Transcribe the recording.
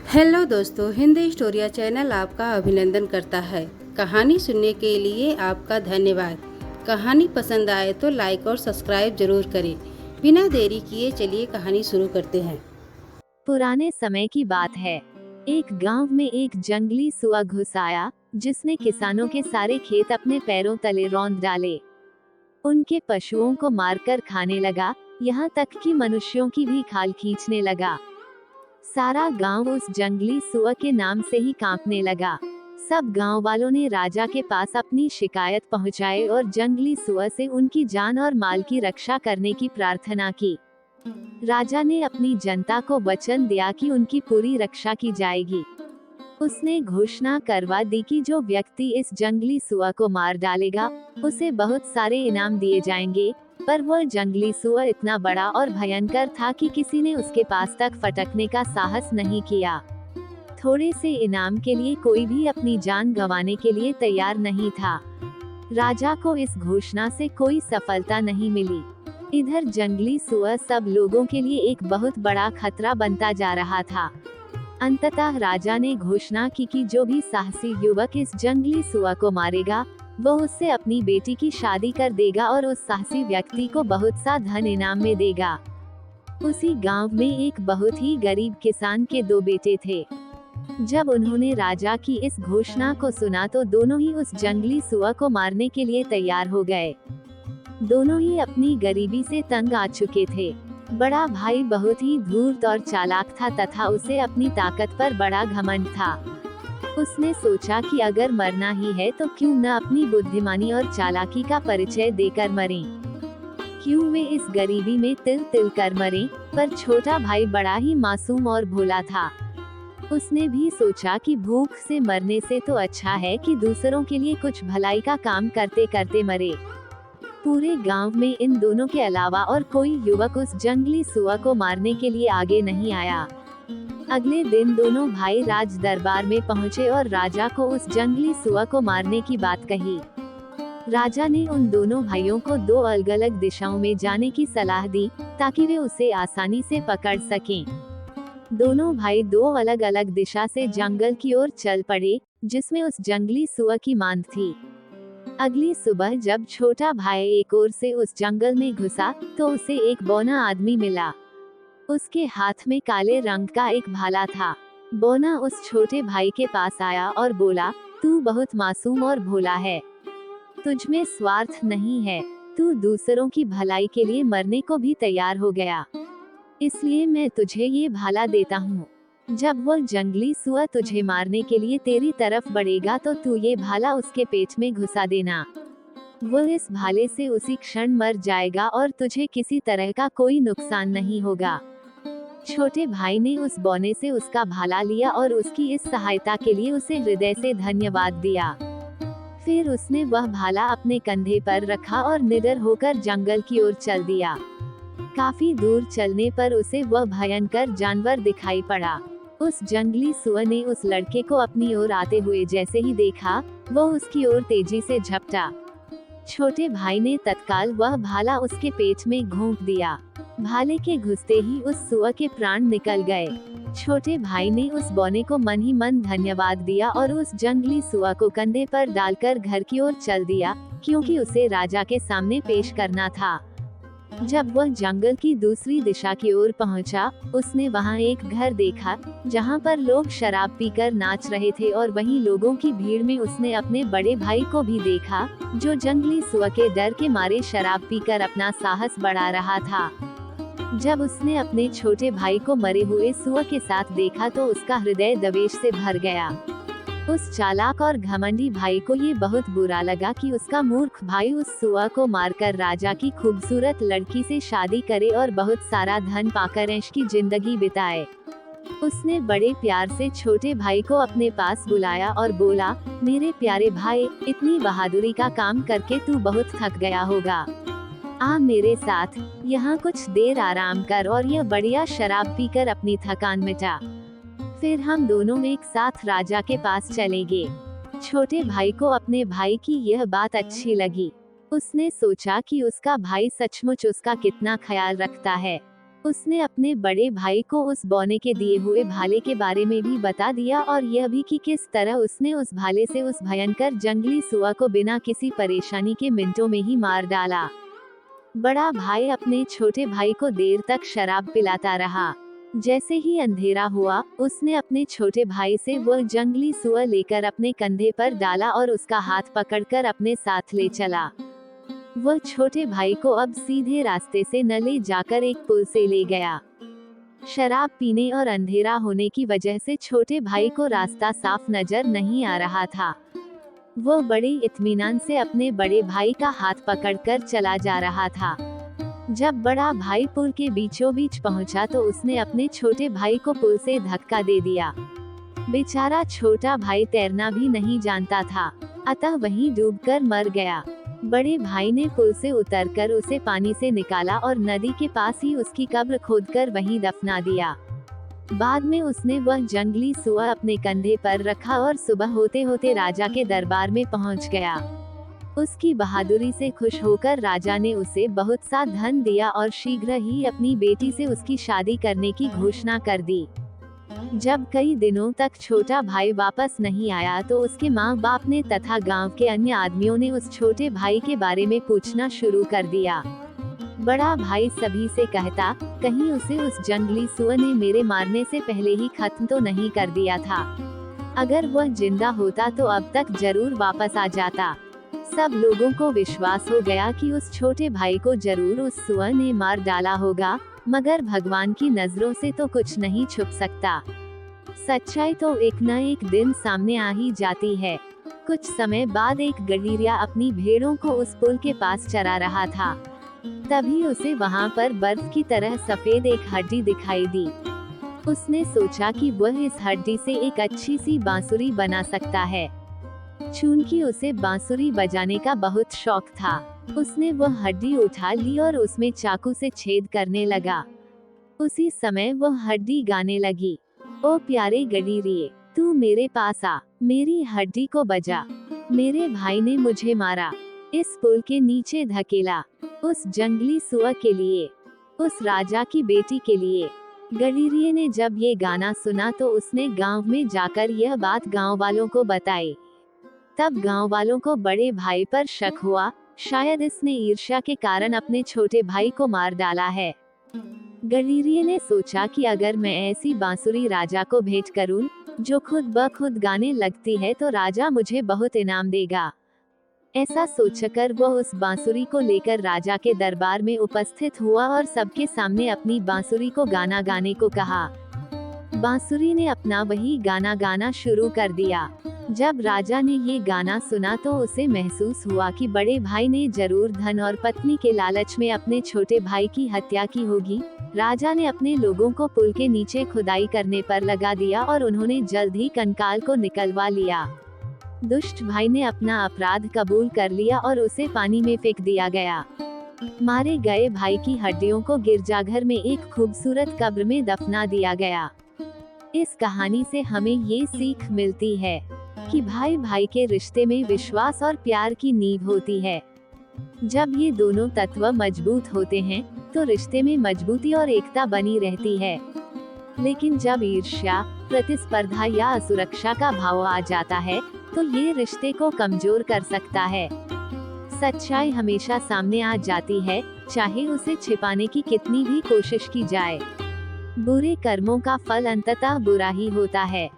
Hello दोस्तों, Hindi स्टोरिया channel आपका अभिनंदन करता है। कहानी सुनने के लिए आपका धन्यवाद। कहानी पसंद आए तो लाइक और सब्सक्राइब जरूर करें। बिना देरी किए चलिए कहानी शुरू करते हैं। पुराने समय की बात है। एक गांव में एक जंगली सुअर घुस आया, जिसने किसानों के सारे खेत अपने पैरों तले रौंद डाले। उनके पशुओं को मारकर खाने लगा, यहाँ तक कि मनुष्यों की भी खाल खींचने लगा। सारा गांव उस जंगली सुअर के नाम से ही कांपने लगा। सब गांव वालों ने राजा के पास अपनी शिकायत पहुंचाई और जंगली सुअर से उनकी जान और माल की रक्षा करने की प्रार्थना की। राजा ने अपनी जनता को वचन दिया कि उनकी पूरी रक्षा की जाएगी। उसने घोषणा करवा दी कि जो व्यक्ति इस जंगली सुअर को मार डालेगा, उसे बहुत सारे इनाम दिए जाएंगे। पर वह जंगली सुअर इतना बड़ा और भयंकर था कि किसी ने उसके पास तक फटकने का साहस नहीं किया। थोड़े से इनाम के लिए कोई भी अपनी जान गंवाने के लिए तैयार नहीं था। राजा को इस घोषणा से कोई सफलता नहीं मिली। इधर जंगली सुअर सब लोगों के लिए एक बहुत बड़ा खतरा बनता जा रहा था। अंततः राजा ने घोषणा की कि जो भी साहसी युवक इस जंगली सुअर को मारेगा, वो उससे अपनी बेटी की शादी कर देगा और उस साहसी व्यक्ति को बहुत सा धन इनाम में देगा। उसी गांव में एक बहुत ही गरीब किसान के दो बेटे थे। जब उन्होंने राजा की इस घोषणा को सुना तो दोनों ही उस जंगली सुअर को मारने के लिए तैयार हो गए। दोनों ही अपनी गरीबी से तंग आ चुके थे। बड़ा भाई बहुत ही धूर्त और चालाक था तथा उसे अपनी ताकत पर बड़ा घमंड था। उसने सोचा कि अगर मरना ही है तो क्यों न अपनी बुद्धिमानी और चालाकी का परिचय देकर मरें। क्यों वे इस गरीबी में तिल तिल कर मरें। पर छोटा भाई बड़ा ही मासूम और भोला था। उसने भी सोचा कि भूख से मरने से तो अच्छा है कि दूसरों के लिए कुछ भलाई का काम करते करते मरे। पूरे गांव में इन दोनों के अलावा और कोई युवक उस जंगली सुअर को मारने के लिए आगे नहीं आया। अगले दिन दोनों भाई राज दरबार में पहुंचे और राजा को उस जंगली सुअर को मारने की बात कही। राजा ने उन दोनों भाइयों को दो अलग अलग दिशाओं में जाने की सलाह दी, ताकि वे उसे आसानी से पकड़ सकें। दोनों भाई दो अलग अलग दिशा से जंगल की ओर चल पड़े, जिसमें उस जंगली सुअर की मांद थी। अगली सुबह जब छोटा भाई एक ओर से उस जंगल में घुसा, तो उसे एक बौना आदमी मिला। उसके हाथ में काले रंग का एक भाला था। बौना उस छोटे भाई के पास आया और बोला, तू बहुत मासूम और भोला है। तुझमें स्वार्थ नहीं है। तू दूसरों की भलाई के लिए मरने को भी तैयार हो गया। इसलिए मैं तुझे ये भाला देता हूँ। जब वह जंगली सुअर तुझे मारने के लिए तेरी तरफ बढ़ेगा तो तू ये भाला उसके पेट में घुसा देना। वह इस भाले से उसी क्षण मर जाएगा और तुझे किसी तरह का कोई नुकसान नहीं होगा। छोटे भाई ने उस बौने से उसका भाला लिया और उसकी इस सहायता के लिए उसे हृदय से धन्यवाद दिया। फिर उसने वह भाला अपने कंधे पर रखा और निडर होकर जंगल की ओर चल दिया। काफी दूर चलने पर उसे वह भयंकर जानवर दिखाई पड़ा। उस जंगली सुअर ने उस लड़के को अपनी ओर आते हुए जैसे ही देखा, वो उसकी ओर तेजी से झपटा। छोटे भाई ने तत्काल वह भाला उसके पेट में घोंप दिया। भाले के घुसते ही उस सुअर के प्राण निकल गए। छोटे भाई ने उस बौने को मन ही मन धन्यवाद दिया और उस जंगली सुअर को कंधे पर डालकर घर की ओर चल दिया, क्योंकि उसे राजा के सामने पेश करना था। जब वह जंगल की दूसरी दिशा की ओर पहुंचा, उसने वहां एक घर देखा, जहां पर लोग शराब पीकर नाच रहे थे और वहीं लोगों की भीड़ में उसने अपने बड़े भाई को भी देखा, जो जंगली सुअर के डर के मारे शराब पीकर अपना साहस बढ़ा रहा था। जब उसने अपने छोटे भाई को मरे हुए सुअर के साथ देखा तो उसका हृदय द्वेष से भर गया। उस चालाक और घमंडी भाई को ये बहुत बुरा लगा कि उसका मूर्ख भाई उस सुअर को मारकर राजा की खूबसूरत लड़की से शादी करे और बहुत सारा धन पाकर ऐश की जिंदगी बिताए। उसने बड़े प्यार से छोटे भाई को अपने पास बुलाया और बोला, मेरे प्यारे भाई, इतनी बहादुरी का काम करके तू बहुत थक गया होगा। आ मेरे साथ, यहाँ कुछ देर आराम कर और यह बढ़िया शराब पीकर अपनी थकान मिटा। फिर हम दोनों एक साथ राजा के पास चलेंगे। छोटे भाई को अपने भाई की यह बात अच्छी लगी। उसने सोचा कि उसका भाई सचमुच उसका कितना ख्याल रखता है। उसने अपने बड़े भाई को उस बौने के दिए हुए भाले के बारे में भी बता दिया और यह भी कि किस तरह उसने उस भाले से उस भयंकर जंगली सुअर को बिना किसी परेशानी के मिनटों में ही मार डाला। बड़ा भाई अपने छोटे भाई को देर तक शराब पिलाता रहा। जैसे ही अंधेरा हुआ, उसने अपने छोटे भाई से वह जंगली सुअर लेकर अपने कंधे पर डाला और उसका हाथ पकड़कर अपने साथ ले चला। वह छोटे भाई को अब सीधे रास्ते से न ले जाकर एक पुल से ले गया। शराब पीने और अंधेरा होने की वजह से छोटे भाई को रास्ता साफ नजर नहीं आ रहा था। वह बड़े इत्मीनान से अपने बड़े भाई का हाथ पकड़कर चला जा रहा था। जब बड़ा भाई पुल के बीचों बीच पहुंचा तो उसने अपने छोटे भाई को पुल से धक्का दे दिया। बेचारा छोटा भाई तैरना भी नहीं जानता था, अतः वहीं डूबकर मर गया। बड़े भाई ने पुल से उतरकर उसे पानी से निकाला और नदी के पास ही उसकी कब्र खोदकर वहीं दफना दिया। बाद में उसने वह जंगली सुअर अपने कंधे पर रखा और सुबह होते होते राजा के दरबार में पहुंच गया। उसकी बहादुरी से खुश होकर राजा ने उसे बहुत सा धन दिया और शीघ्र ही अपनी बेटी से उसकी शादी करने की घोषणा कर दी। जब कई दिनों तक छोटा भाई वापस नहीं आया तो उसके माँ बाप ने तथा गांव के अन्य आदमियों ने उस छोटे भाई के बारे में पूछना शुरू कर दिया। बड़ा भाई सभी से कहता, कहीं उसे उस जंगली सुअर ने मेरे मारने से पहले ही खत्म तो नहीं कर दिया था। अगर वह जिंदा होता तो अब तक जरूर वापस आ जाता। सब लोगों को विश्वास हो गया कि उस छोटे भाई को जरूर उस सुअर ने मार डाला होगा, मगर भगवान की नजरों से तो कुछ नहीं छुप सकता। सच्चाई तो एक न एक दिन सामने आ ही जाती है। कुछ समय बाद एक गडरिया अपनी भेड़ों को उस पुल के पास चरा रहा था। तभी उसे वहां पर बर्फ की तरह सफेद एक हड्डी दिखाई दी। उसने सोचा कि वह इस हड्डी से एक अच्छी सी बांसुरी बना सकता है। चूंकि उसे बांसुरी बजाने का बहुत शौक था, उसने वह हड्डी उठा ली और उसमें चाकू से छेद करने लगा। उसी समय वह हड्डी गाने लगी, ओ प्यारे गडरिये, तू मेरे पास आ, मेरी हड्डी को बजा। मेरे भाई ने मुझे मारा, इस पुल के नीचे धकेला, उस जंगली सुअर के लिए, उस राजा की बेटी के लिए। गडरिये ने जब ये गाना सुना तो उसने गांव में जाकर यह बात गांव वालों को बताई। तब गांव वालों को बड़े भाई पर शक हुआ, शायद इसने ईर्ष्या के कारण अपने छोटे भाई को मार डाला है। गडरिये ने सोचा कि अगर मैं ऐसी बांसुरी राजा को भेंट करूं, जो खुद ब खुद गाने लगती है, तो राजा मुझे बहुत इनाम देगा। ऐसा सोचकर वह उस बांसुरी को लेकर राजा के दरबार में उपस्थित हुआ और सबके सामने अपनी बांसुरी को गाना गाने को कहा। बांसुरी ने अपना वही गाना गाना शुरू कर दिया। जब राजा ने ये गाना सुना तो उसे महसूस हुआ कि बड़े भाई ने जरूर धन और पत्नी के लालच में अपने छोटे भाई की हत्या की होगी। राजा ने अपने लोगों को पुल के नीचे खुदाई करने पर लगा दिया और उन्होंने जल्द ही कंकाल को निकलवा लिया। दुष्ट भाई ने अपना अपराध कबूल कर लिया और उसे पानी में फेंक दिया गया। मारे गए भाई की हड्डियों को गिरजाघर में एक खूबसूरत कब्र में दफना दिया गया। इस कहानी से हमें ये सीख मिलती है कि भाई भाई के रिश्ते में विश्वास और प्यार की नींव होती है। जब ये दोनों तत्व मजबूत होते हैं तो रिश्ते में मजबूती और एकता बनी रहती है। लेकिन जब ईर्ष्या, प्रतिस्पर्धा या असुरक्षा का भाव आ जाता है तो ये रिश्ते को कमजोर कर सकता है। सच्चाई हमेशा सामने आ जाती है, चाहे उसे छिपाने की कितनी भी कोशिश की जाए। बुरे कर्मों का फल अंततः बुरा ही होता है।